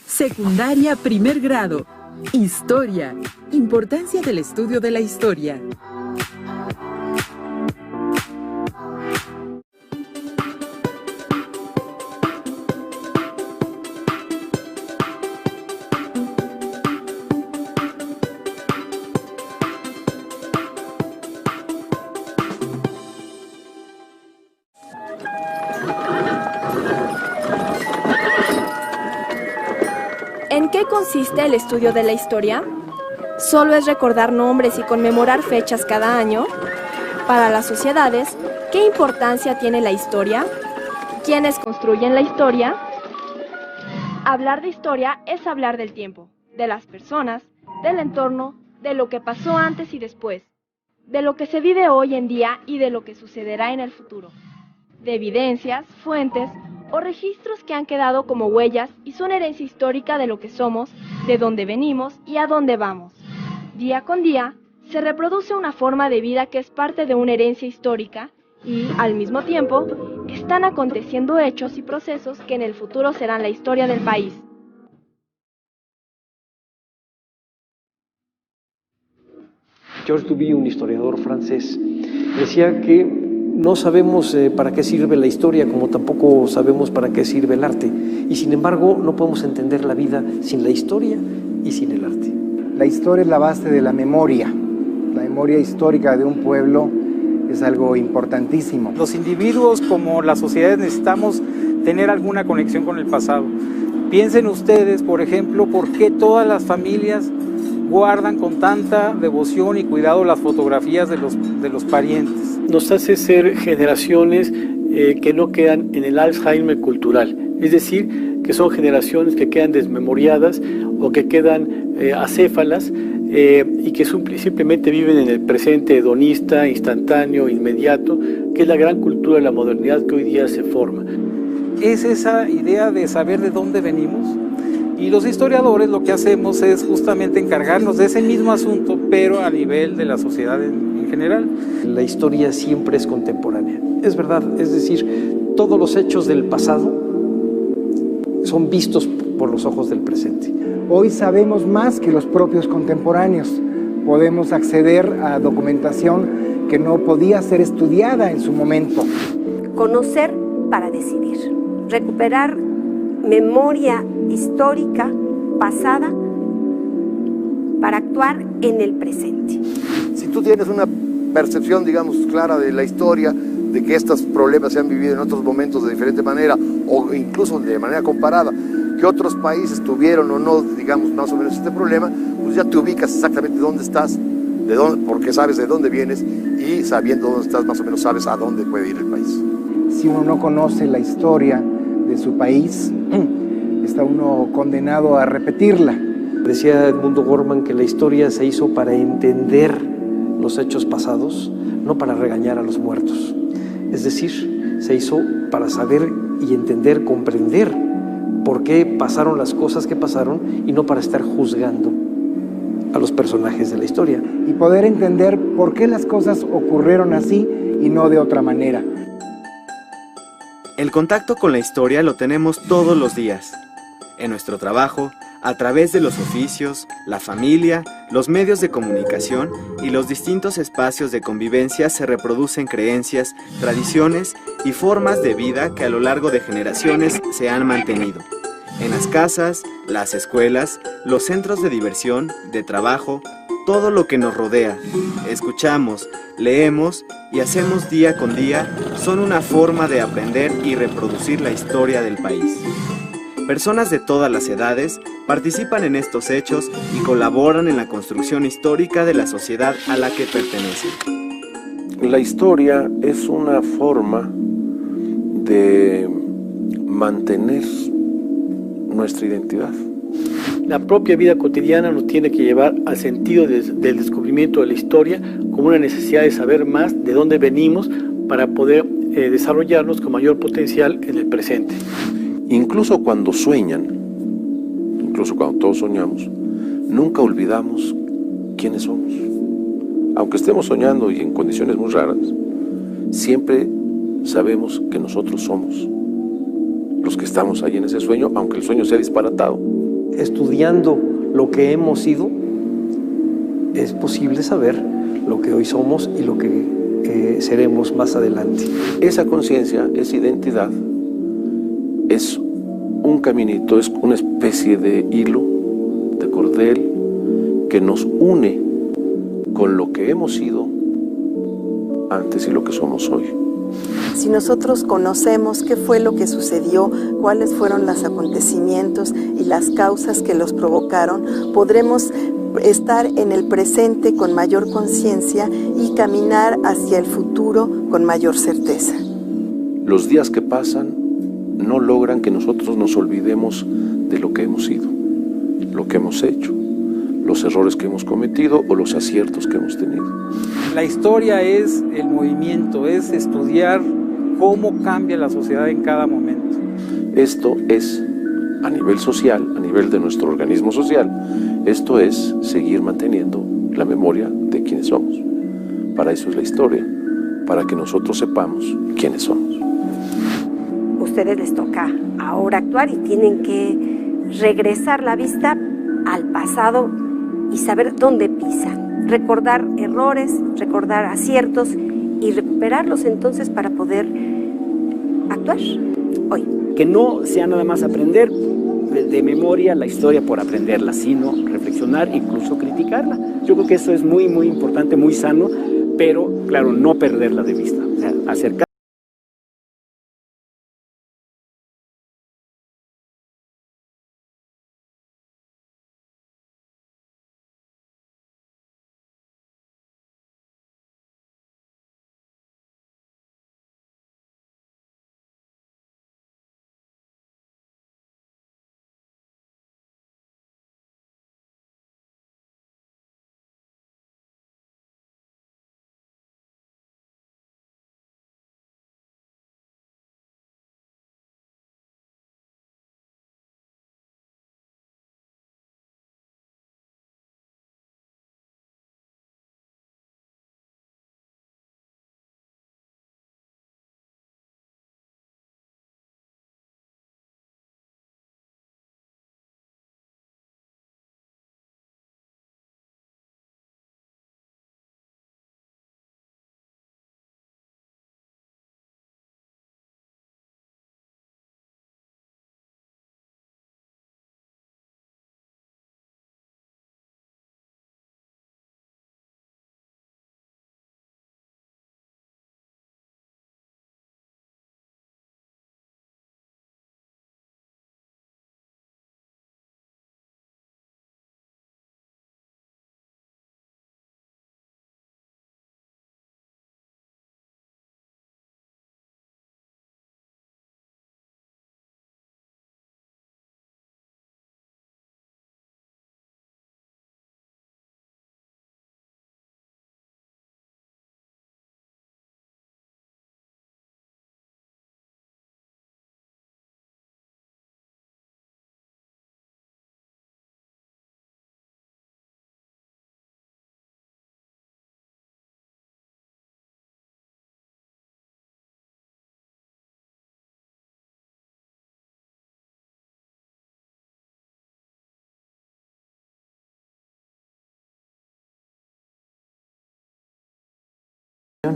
Secundaria primer grado. Historia. Importancia del estudio de la historia. ¿En qué consiste el estudio de la historia? ¿Solo es recordar nombres y conmemorar fechas cada año? Para las sociedades, ¿qué importancia tiene la historia? ¿Quiénes construyen la historia? Hablar de historia es hablar del tiempo, de las personas, del entorno, de lo que pasó antes y después, de lo que se vive hoy en día y de lo que sucederá en el futuro, de evidencias, fuentes o registros que han quedado como huellas y son herencia histórica de lo que somos, de dónde venimos y a dónde vamos. Día con día, se reproduce una forma de vida que es parte de una herencia histórica y, al mismo tiempo, están aconteciendo hechos y procesos que en el futuro serán la historia del país. Georges Duby, un historiador francés, decía que no sabemos para qué sirve la historia, como tampoco sabemos para qué sirve el arte. Y sin embargo, no podemos entender la vida sin la historia y sin el arte. La historia es la base de la memoria. La memoria histórica de un pueblo es algo importantísimo. Los individuos, como las sociedades, necesitamos tener alguna conexión con el pasado. Piensen ustedes, por ejemplo, por qué todas las familias guardan con tanta devoción y cuidado las fotografías de los parientes. Nos hace ser generaciones que no quedan en el Alzheimer cultural, es decir, que son generaciones que quedan desmemoriadas o que quedan acéfalas y que simplemente viven en el presente hedonista, instantáneo, inmediato, que es la gran cultura de la modernidad que hoy día se forma. Es esa idea de saber de dónde venimos. Y los historiadores lo que hacemos es justamente encargarnos de ese mismo asunto, pero a nivel de la sociedad en general. La historia siempre es contemporánea, es verdad, es decir, todos los hechos del pasado son vistos por los ojos del presente. Hoy sabemos más que los propios contemporáneos. Podemos acceder a documentación que no podía ser estudiada en su momento. Conocer para decidir, recuperar memoria histórica pasada para actuar en el presente. Si tú tienes una percepción, digamos, clara de la historia, de que estos problemas se han vivido en otros momentos de diferente manera o incluso de manera comparada, que otros países tuvieron o no, digamos, más o menos este problema, pues ya te ubicas exactamente dónde estás, porque sabes de dónde vienes y sabiendo dónde estás, más o menos sabes a dónde puede ir el país. Si uno no conoce la historia de su país, está uno condenado a repetirla. Decía Edmundo Gorman que la historia se hizo para entender los hechos pasados, no para regañar a los muertos. Es decir, se hizo para saber y entender, comprender por qué pasaron las cosas que pasaron y no para estar juzgando a los personajes de la historia. Y poder entender por qué las cosas ocurrieron así y no de otra manera. El contacto con la historia lo tenemos todos los días, en nuestro trabajo, a través de los oficios, la familia, los medios de comunicación y los distintos espacios de convivencia se reproducen creencias, tradiciones y formas de vida que a lo largo de generaciones se han mantenido. En las casas, las escuelas, los centros de diversión, de trabajo, todo lo que nos rodea, escuchamos, leemos y hacemos día con día son una forma de aprender y reproducir la historia del país. Personas de todas las edades participan en estos hechos y colaboran en la construcción histórica de la sociedad a la que pertenecen. La historia es una forma de mantener nuestra identidad. La propia vida cotidiana nos tiene que llevar al sentido del descubrimiento de la historia como una necesidad de saber más de dónde venimos para poder desarrollarnos con mayor potencial en el presente. Incluso cuando sueñan, incluso cuando todos soñamos, nunca olvidamos quiénes somos. Aunque estemos soñando y en condiciones muy raras, siempre sabemos que nosotros somos los que estamos ahí en ese sueño, aunque el sueño sea disparatado. estudiando lo que hemos sido, es posible saber lo que hoy somos y lo que seremos más adelante. Esa conciencia, esa identidad, es un caminito, es una especie de hilo, de cordel, que nos une con lo que hemos sido antes y lo que somos hoy. Si nosotros conocemos qué fue lo que sucedió, cuáles fueron los acontecimientos y las causas que los provocaron, podremos estar en el presente con mayor conciencia y caminar hacia el futuro con mayor certeza. Los días que pasan no logran que nosotros nos olvidemos de lo que hemos sido, lo que hemos hecho, los errores que hemos cometido o los aciertos que hemos tenido. La historia es el movimiento, es estudiar cómo cambia la sociedad en cada momento. Esto es a nivel social, a nivel de nuestro organismo social, esto es seguir manteniendo la memoria de quiénes somos. Para eso es la historia, para que nosotros sepamos quiénes somos. Ustedes les toca ahora actuar y tienen que regresar la vista al pasado y saber dónde pisan, recordar errores, recordar aciertos y recuperarlos entonces para poder actuar hoy. Que no sea nada más aprender de memoria la historia por aprenderla, sino reflexionar, incluso criticarla. Yo creo que eso es muy, muy importante, muy sano, pero claro, no perderla de vista, o sea, acercar.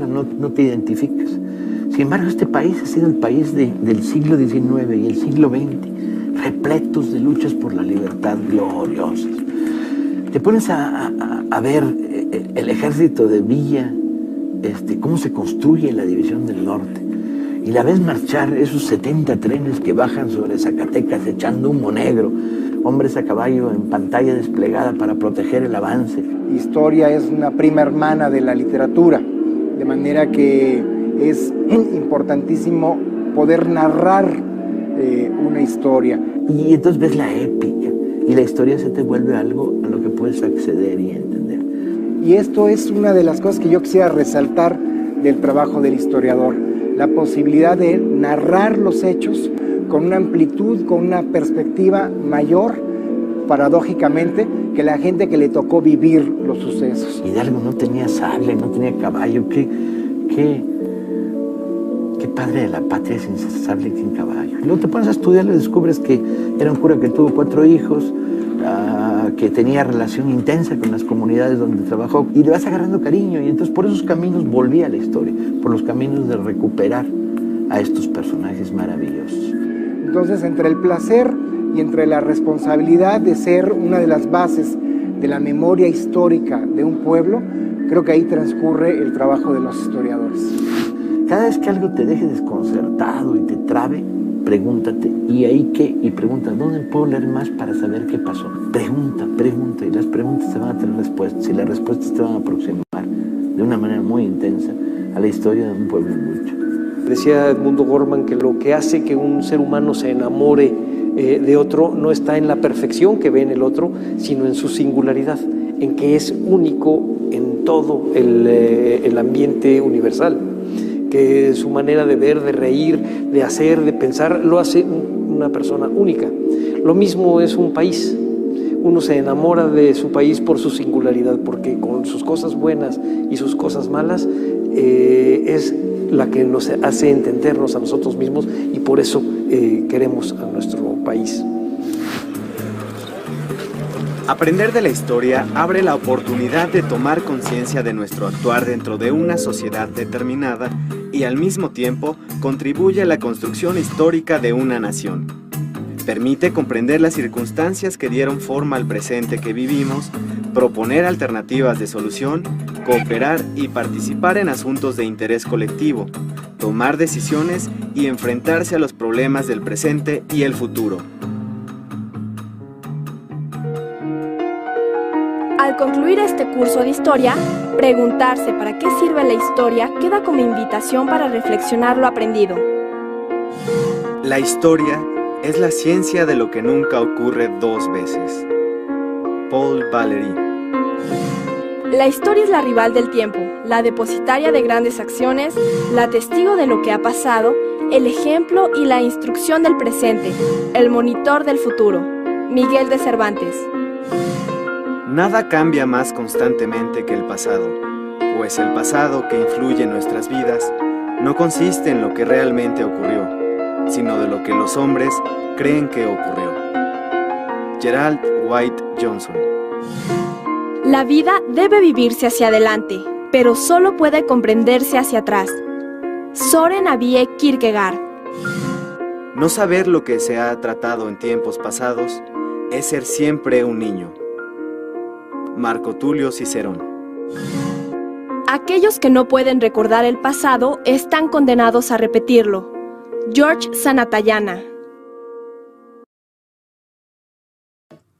No te identificas. Sin embargo, este país ha sido el país del siglo XIX y el siglo XX, repletos de luchas por la libertad gloriosas. Te pones a ver el ejército de Villa, cómo se construye la División del Norte, y la ves marchar esos 70 trenes que bajan sobre Zacatecas echando humo negro, hombres a caballo en pantalla desplegada para proteger el avance. Historia es una prima hermana de la literatura, de manera que es importantísimo poder narrar una historia. Y entonces ves la épica, y la historia se te vuelve algo a lo que puedes acceder y entender. Y esto es una de las cosas que yo quisiera resaltar del trabajo del historiador, la posibilidad de narrar los hechos con una amplitud, con una perspectiva mayor, paradójicamente, que la gente que le tocó vivir los sucesos. Hidalgo no tenía sable, no tenía caballo, qué padre de la patria sin sable y sin caballo. Y luego te pones a estudiarlo y descubres que era un cura que tuvo 4 hijos, que tenía relación intensa con las comunidades donde trabajó, y le vas agarrando cariño, y entonces por esos caminos volví a la historia, por los caminos de recuperar a estos personajes maravillosos. Entonces, entre el placer y entre la responsabilidad de ser una de las bases de la memoria histórica de un pueblo, creo que ahí transcurre el trabajo de los historiadores. Cada vez que algo te deje desconcertado y te trabe, pregúntate, ¿y ahí qué? Y pregunta, ¿dónde puedo leer más para saber qué pasó? Pregunta, y las preguntas te van a tener respuestas, y las respuestas te van a aproximar de una manera muy intensa a la historia de un pueblo en lucha. Decía Edmundo Gorman que lo que hace que un ser humano se enamore de otro no está en la perfección que ve en el otro, sino en su singularidad, en que es único en todo el ambiente universal, que su manera de ver, de reír, de hacer, de pensar, lo hace una persona única. Lo mismo es un país. Uno se enamora de su país por su singularidad, porque con sus cosas buenas y sus cosas malas es la que nos hace entendernos a nosotros mismos, y por eso queremos a nuestro país. Aprender de la historia abre la oportunidad de tomar conciencia de nuestro actuar dentro de una sociedad determinada y al mismo tiempo contribuye a la construcción histórica de una nación. Permite comprender las circunstancias que dieron forma al presente que vivimos, proponer alternativas de solución, cooperar y participar en asuntos de interés colectivo, tomar decisiones y enfrentarse a los problemas del presente y el futuro. Al concluir este curso de historia, preguntarse para qué sirve la historia queda como invitación para reflexionar lo aprendido. La historia es la ciencia de lo que nunca ocurre 2 veces. Paul Valéry. La historia es la rival del tiempo, la depositaria de grandes acciones, la testigo de lo que ha pasado, el ejemplo y la instrucción del presente, el monitor del futuro. Miguel de Cervantes. Nada cambia más constantemente que el pasado, pues el pasado que influye en nuestras vidas no consiste en lo que realmente ocurrió, sino de lo que los hombres creen que ocurrió. Gerald White Johnson. La vida debe vivirse hacia adelante, pero solo puede comprenderse hacia atrás. Søren Abie Kierkegaard. No saber lo que se ha tratado en tiempos pasados es ser siempre un niño. Marco Tulio Cicerón. Aquellos que no pueden recordar el pasado están condenados a repetirlo. George Sanatayana.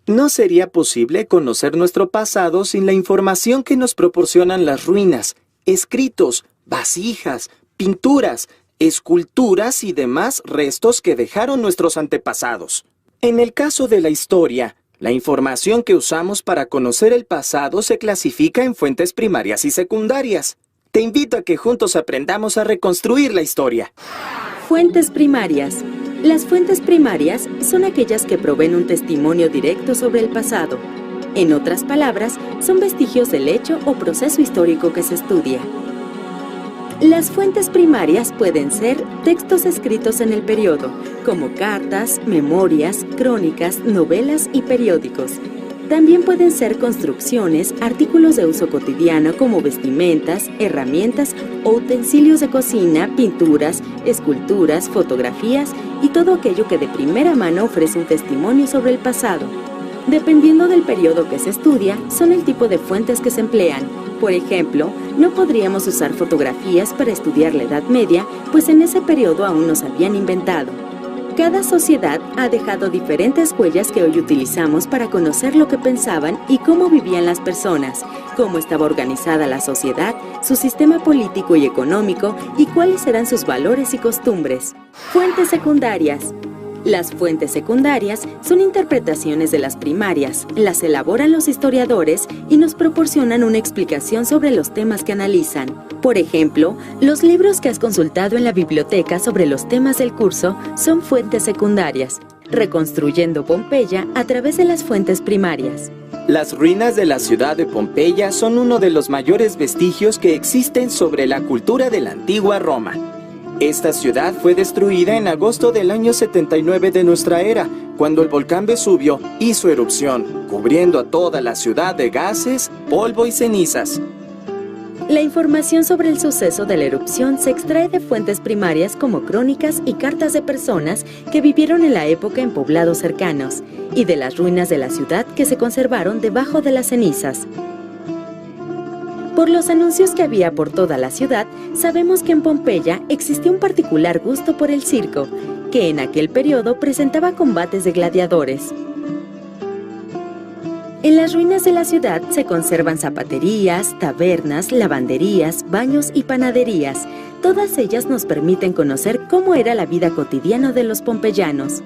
No sería posible conocer nuestro pasado sin la información que nos proporcionan las ruinas, escritos, vasijas, pinturas, esculturas y demás restos que dejaron nuestros antepasados. En el caso de la historia, la información que usamos para conocer el pasado se clasifica en fuentes primarias y secundarias. Te invito a que juntos aprendamos a reconstruir la historia. Fuentes primarias. Las fuentes primarias son aquellas que proveen un testimonio directo sobre el pasado. En otras palabras, son vestigios del hecho o proceso histórico que se estudia. Las fuentes primarias pueden ser textos escritos en el periodo, como cartas, memorias, crónicas, novelas y periódicos. También pueden ser construcciones, artículos de uso cotidiano como vestimentas, herramientas o utensilios de cocina, pinturas, esculturas, fotografías y todo aquello que de primera mano ofrece un testimonio sobre el pasado. Dependiendo del periodo que se estudia, son el tipo de fuentes que se emplean. Por ejemplo, no podríamos usar fotografías para estudiar la Edad Media, pues en ese periodo aún no se habían inventado. Cada sociedad ha dejado diferentes huellas que hoy utilizamos para conocer lo que pensaban y cómo vivían las personas, cómo estaba organizada la sociedad, su sistema político y económico y cuáles eran sus valores y costumbres. Fuentes secundarias. Las fuentes secundarias son interpretaciones de las primarias, las elaboran los historiadores y nos proporcionan una explicación sobre los temas que analizan. Por ejemplo, los libros que has consultado en la biblioteca sobre los temas del curso son fuentes secundarias, reconstruyendo Pompeya a través de las fuentes primarias. Las ruinas de la ciudad de Pompeya son uno de los mayores vestigios que existen sobre la cultura de la antigua Roma. Esta ciudad fue destruida en agosto del año 79 de nuestra era, cuando el volcán Vesubio hizo erupción, cubriendo a toda la ciudad de gases, polvo y cenizas. La información sobre el suceso de la erupción se extrae de fuentes primarias como crónicas y cartas de personas que vivieron en la época en poblados cercanos, y de las ruinas de la ciudad que se conservaron debajo de las cenizas. Por los anuncios que había por toda la ciudad, sabemos que en Pompeya existía un particular gusto por el circo, que en aquel periodo presentaba combates de gladiadores. En las ruinas de la ciudad se conservan zapaterías, tabernas, lavanderías, baños y panaderías. Todas ellas nos permiten conocer cómo era la vida cotidiana de los pompeyanos.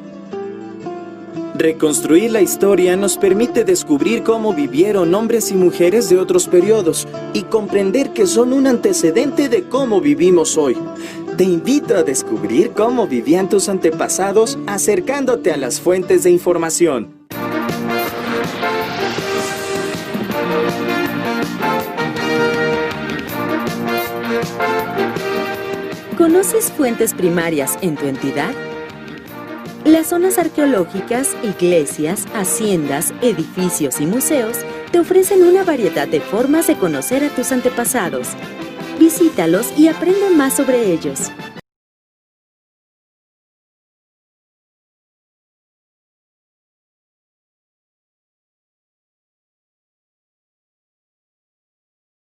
Reconstruir la historia nos permite descubrir cómo vivieron hombres y mujeres de otros periodos y comprender que son un antecedente de cómo vivimos hoy. Te invito a descubrir cómo vivían tus antepasados acercándote a las fuentes de información. ¿Conoces fuentes primarias en tu entidad? Las zonas arqueológicas, iglesias, haciendas, edificios y museos te ofrecen una variedad de formas de conocer a tus antepasados. Visítalos y aprende más sobre ellos.